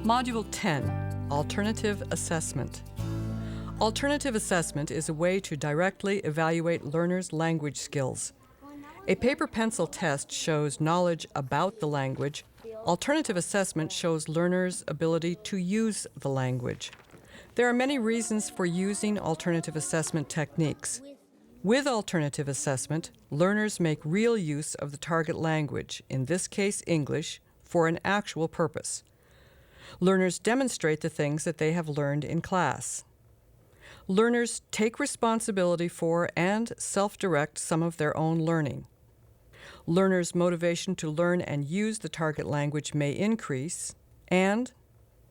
Module 10, Alternative Assessment. Alternative assessment is a way to directly evaluate learners' language skills. A paper-pencil test shows knowledge about the language. Alternative assessment shows learners' ability to use the language. There are many reasons for using alternative assessment techniques. With alternative assessment, learners make real use of the target language, in this case English, for an actual purpose. Learners demonstrate the things that they have learned in class. Learners take responsibility for and self-direct some of their own learning. Learners' motivation to learn and use the target language may increase, and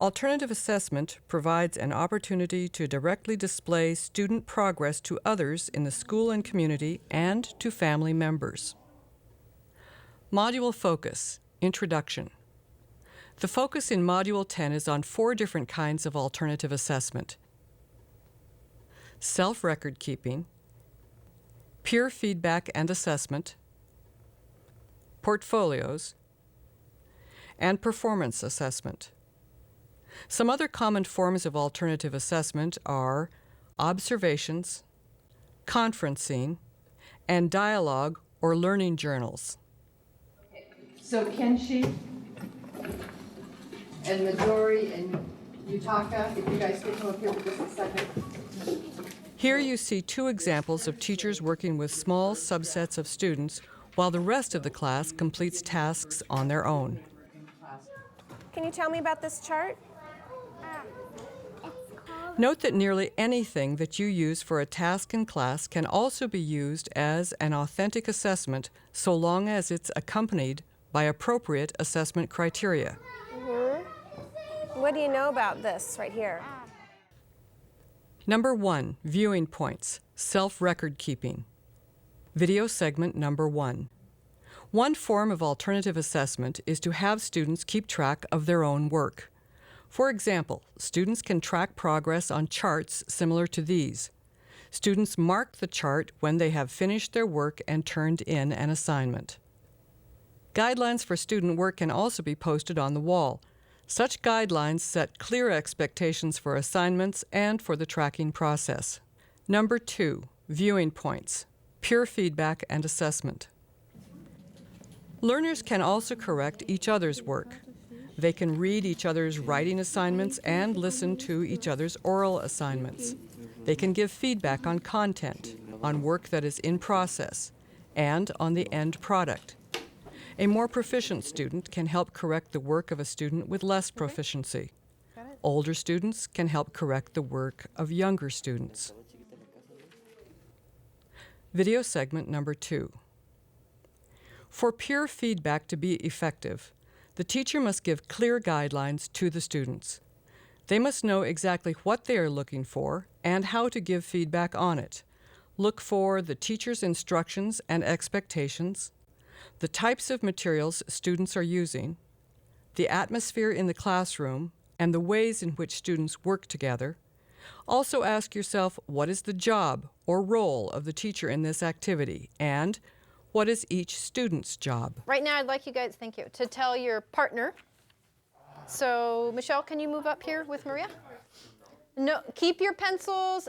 alternative assessment provides an opportunity to directly display student progress to others in the school and community and to family members. Module Focus, Introduction. The focus in Module 10 is on 4 different kinds of alternative assessment: self-record keeping, peer feedback and assessment, portfolios, and performance assessment. Some other common forms of alternative assessment are observations, conferencing, and dialogue or learning journals. So Kenshi and Midori and Yutaka, if you guys could come up here for just a second. Here you see 2 examples of teachers working with small subsets of students while the rest of the class completes tasks on their own. Can you tell me about this chart? Note that nearly anything that you use for a task in class can also be used as an authentic assessment so long as it's accompanied by appropriate assessment criteria. What do you know about this right here? Number 1, viewing points, self-record keeping. Video segment number 1. One form of alternative assessment is to have students keep track of their own work. For example, students can track progress on charts similar to these. Students mark the chart when they have finished their work and turned in an assignment. Guidelines for student work can also be posted on the wall. Such guidelines set clear expectations for assignments and for the tracking process. Number 2, viewing points, peer feedback and assessment. Learners can also correct each other's work. They can read each other's writing assignments and listen to each other's oral assignments. They can give feedback on content, on work that is in process, and on the end product. A more proficient student can help correct the work of a student with less proficiency. Older students can help correct the work of younger students. Video segment number 2. For peer feedback to be effective, the teacher must give clear guidelines to the students. They must know exactly what they are looking for and how to give feedback on it. Look for the teacher's instructions and expectations, the types of materials students are using, the atmosphere in the classroom, and the ways in which students work together. Also ask yourself, what is the job or role of the teacher in this activity, and what is each student's job? Right now, I'd like you guys, thank you, to tell your partner. So, Michelle, can you move up here with Maria? No, keep your pencils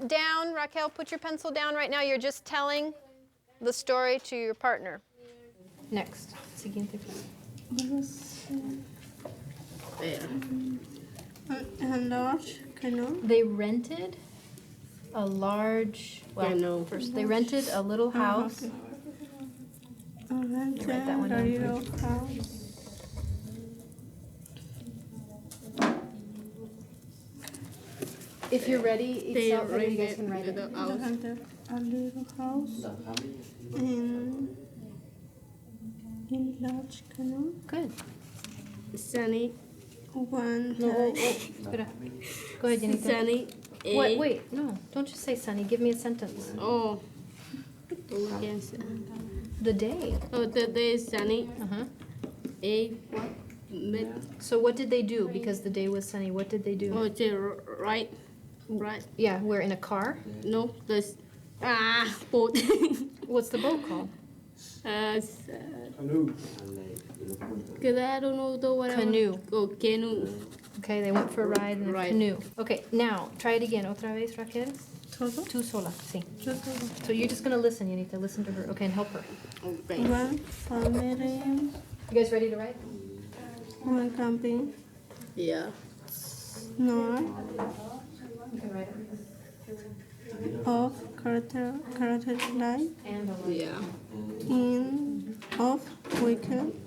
down. Raquel, put your pencil down right now. You're just telling the story to your partner. Next. Siguiente. They rented a large, well, first they rented a little house. Write that one down. If you're ready, it's out there, you guys can write it. A little house in large canoe. Good. Sunny one. Espera. Go ahead, Jenny. Sunny. Wait, no, don't just say sunny. Give me a sentence. Oh. Yes. The day. Oh, the day is sunny. A. So what did they do? Because the day was sunny. What did they do? Oh, the right. Yeah, we're in a car. No, this. Boat. What's the boat called? Canoe. Because I don't know the what. Canoe. Oh, canoe. Okay, they went for a ride in a Right. canoe. Okay, now try it again. Otra vez, Raquel. Tú sola, sí. So you're just gonna listen. You need to listen to her. Okay, and help her. Okay. One family, You guys ready to write? one camping, Yeah. north You can write it. of character life, And Yeah. in of weekend,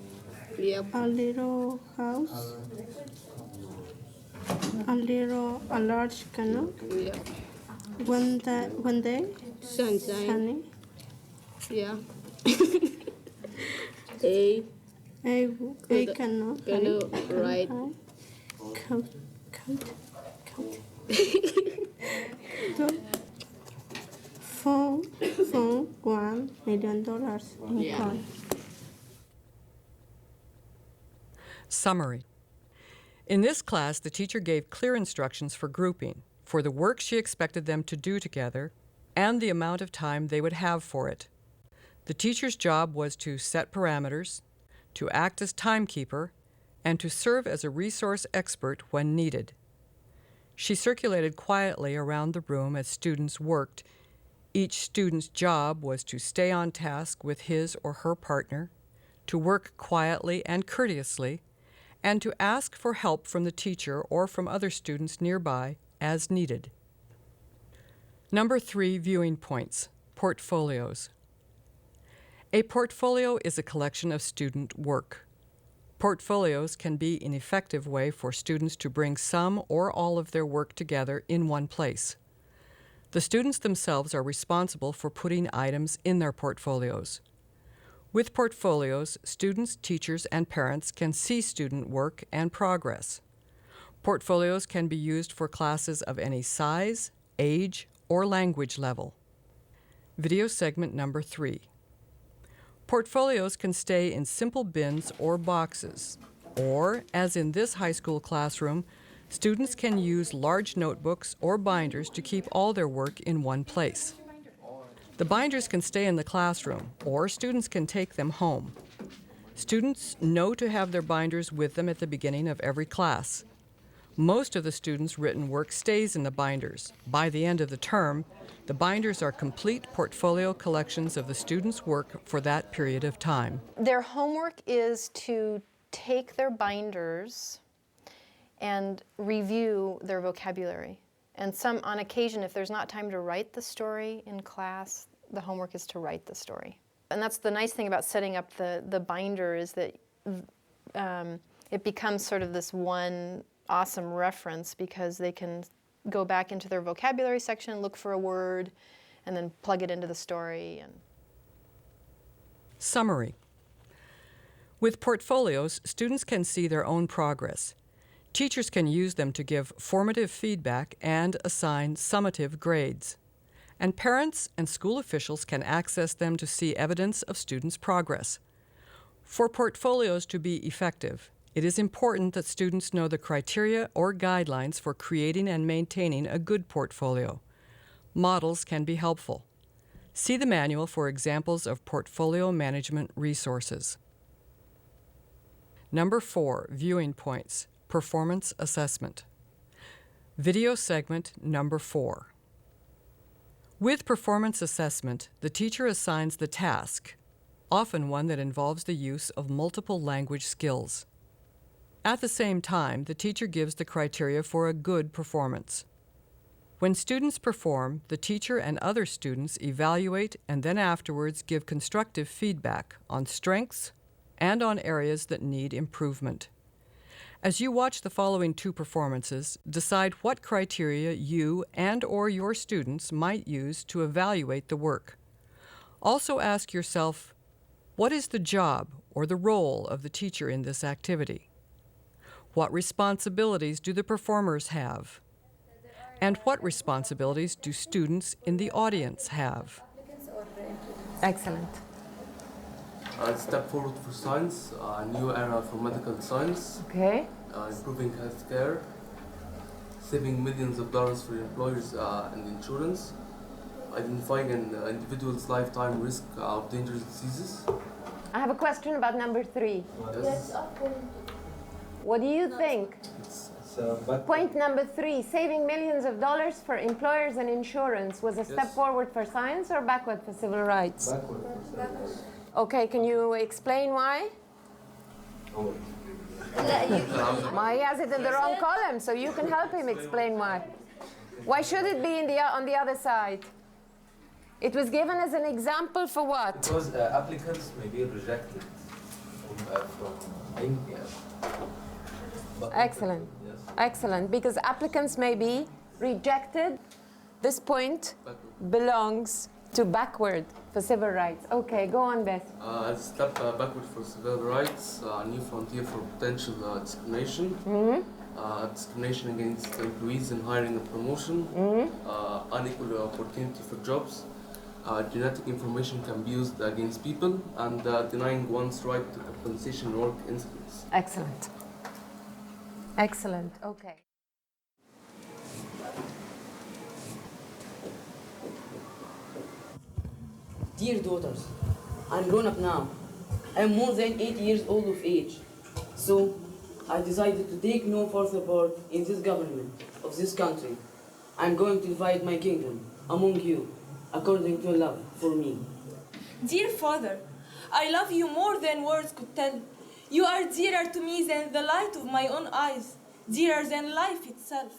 Yep. a little house, a large canoe, Yep. one day, Sunshine. sunny, Yeah. A a canoe, canoe ride. coat, phone, $1 million in Yeah. coin. Summary. In this class, the teacher gave clear instructions for grouping, for the work she expected them to do together, and the amount of time they would have for it. The teacher's job was to set parameters, to act as timekeeper, and to serve as a resource expert when needed. She circulated quietly around the room as students worked. Each student's job was to stay on task with his or her partner, to work quietly and courteously, and to ask for help from the teacher or from other students nearby as needed. Number 3 viewing points, portfolios. A portfolio is a collection of student work. Portfolios can be an effective way for students to bring some or all of their work together in one place. The students themselves are responsible for putting items in their portfolios. With portfolios, students, teachers, and parents can see student work and progress. Portfolios can be used for classes of any size, age, or language level. Video segment number 3. Portfolios can stay in simple bins or boxes, or, as in this high school classroom, students can use large notebooks or binders to keep all their work in one place. The binders can stay in the classroom, or students can take them home. Students know to have their binders with them at the beginning of every class. Most of the students' written work stays in the binders. By the end of the term, the binders are complete portfolio collections of the students' work for that period of time. Their homework is to take their binders and review their vocabulary. And on occasion, if there's not time to write the story in class, the homework is to write the story. And that's the nice thing about setting up the binder is that it becomes sort of this one awesome reference because they can go back into their vocabulary section, look for a word, and then plug it into the story. Summary. With portfolios, students can see their own progress. Teachers can use them to give formative feedback and assign summative grades. And parents and school officials can access them to see evidence of students' progress. For portfolios to be effective, it is important that students know the criteria or guidelines for creating and maintaining a good portfolio. Models can be helpful. See the manual for examples of portfolio management resources. Number 4, viewing points, performance assessment. Video segment number 4. With performance assessment, the teacher assigns the task, often one that involves the use of multiple language skills. At the same time, the teacher gives the criteria for a good performance. When students perform, the teacher and other students evaluate and then afterwards give constructive feedback on strengths and on areas that need improvement. As you watch the following 2 performances, decide what criteria you and/or your students might use to evaluate the work. Also ask yourself, what is the job or the role of the teacher in this activity? What responsibilities do the performers have? And what responsibilities do students in the audience have? Excellent. Step forward for science, a new era for medical science, Okay. improving healthcare, saving millions of dollars for employers and insurance, identifying an individual's lifetime risk of dangerous diseases. I have a question about number 3. Yes. What do you think? It's Point number 3, saving millions of dollars for employers and insurance was a step forward for science or backward for civil rights? Backward. Okay, can you explain why? He has it in the wrong column, so you can help him explain why. Why should it be on the other side? It was given as an example for what? Because applicants may be rejected from being here. Excellent. Yes. Excellent, because applicants may be rejected. This point belongs to backward for civil rights. Okay, go on, Beth. As a step backward for civil rights, a new frontier for potential discrimination. Discrimination against employees in hiring and promotion. Unequal opportunity for jobs. Genetic information can be used against people, and denying one's right to compensation in work incidents. Excellent. Excellent, okay. Dear daughters, I'm grown up now. I'm more than 8 years old of age. So I decided to take no further part in this government of this country. I'm going to divide my kingdom among you according to love for me. Dear father, I love you more than words could tell. You are dearer to me than the light of my own eyes, dearer than life itself.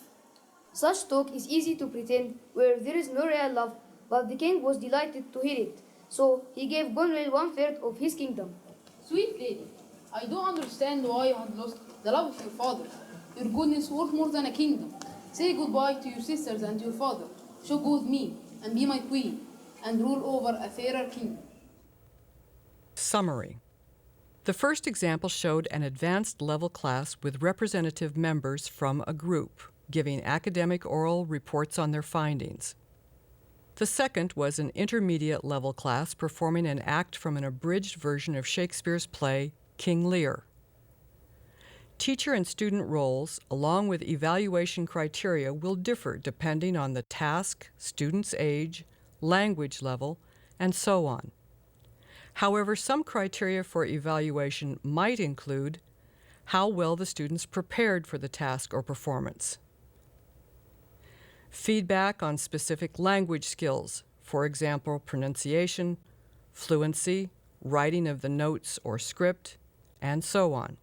Such talk is easy to pretend where there is no real love, but the king was delighted to hear it. So he gave Gunwale 1/3 of his kingdom. Sweet lady, I don't understand why you have lost the love of your father. Your goodness worth more than a kingdom. Say goodbye to your sisters and your father. So go with me and be my queen and rule over a fairer kingdom. Summary. The first example showed an advanced level class with representative members from a group, giving academic oral reports on their findings. The second was an intermediate level class performing an act from an abridged version of Shakespeare's play, King Lear. Teacher and student roles, along with evaluation criteria, will differ depending on the task, student's age, language level, and so on. However, some criteria for evaluation might include how well the students prepared for the task or performance, feedback on specific language skills, for example, pronunciation, fluency, writing of the notes or script, and so on.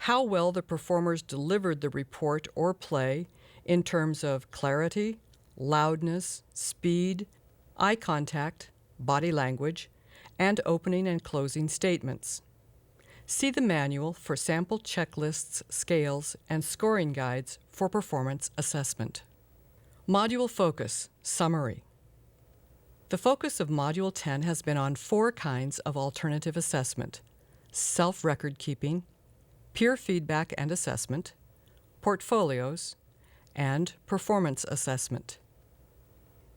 How well the performers delivered the report or play in terms of clarity, loudness, speed, eye contact, body language, and opening and closing statements. See the manual for sample checklists, scales, and scoring guides for performance assessment. Module focus, summary. The focus of Module 10 has been on 4 kinds of alternative assessment: self-record keeping, peer feedback and assessment, portfolios, and performance assessment.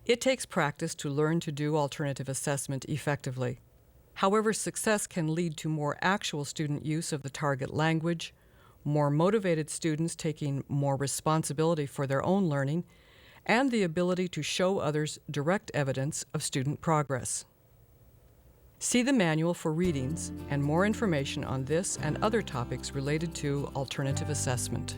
It takes practice to learn to do alternative assessment effectively. However, success can lead to more actual student use of the target language, more motivated students taking more responsibility for their own learning, and the ability to show others direct evidence of student progress. See the manual for readings and more information on this and other topics related to alternative assessment.